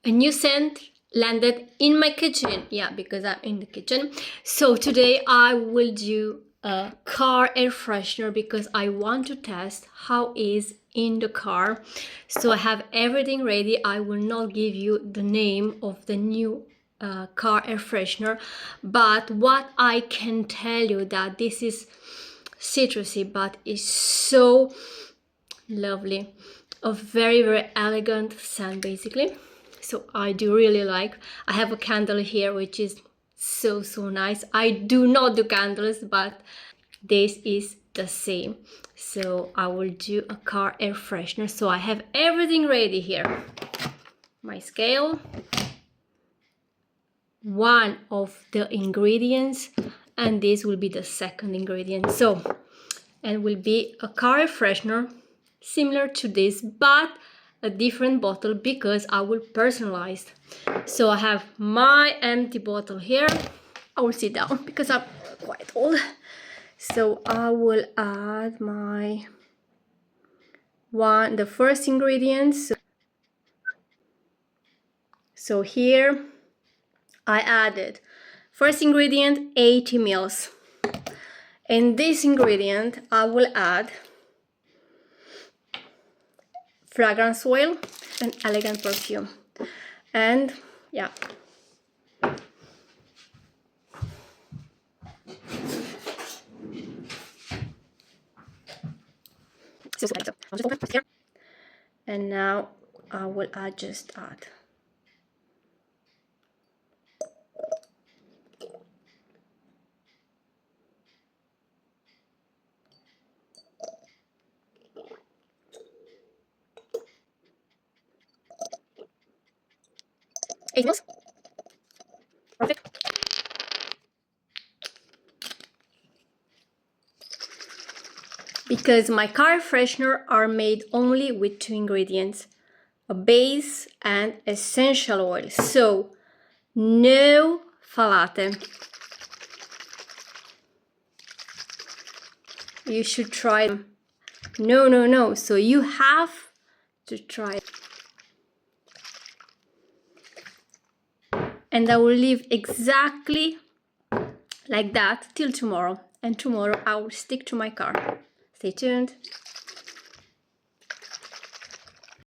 a new scent landed in my kitchen. Yeah, because I'm in the kitchen. So today I will do a car air freshener because I want to test how is in the car. So I have everything ready. I will not give you the name of the new car air freshener, but what I can tell you that this is citrusy, but it's so lovely, a very elegant scent basically. So I do really like. I have a candle here which is so nice. I do not do candles, but this is the same. So I will do a car air freshener. So I have everything ready here. My scale, one of the ingredients, and this will be the second ingredient. So, and will be a car air freshener similar to this, but a different bottle because I will personalize. So I have my empty bottle here. I will sit down because I'm quite old. So I will add the first ingredient. So here I added first ingredient 80 ml. In this ingredient I will add fragrance oil and elegant perfume. And yeah, and now I will just add eight mils. Perfect. Because my car freshener are made only with two ingredients, a base and essential oil. So no phthalate. You should try them. No. So you have to try it. And I will leave exactly like that till tomorrow. And tomorrow I will stick to my car. Stay tuned.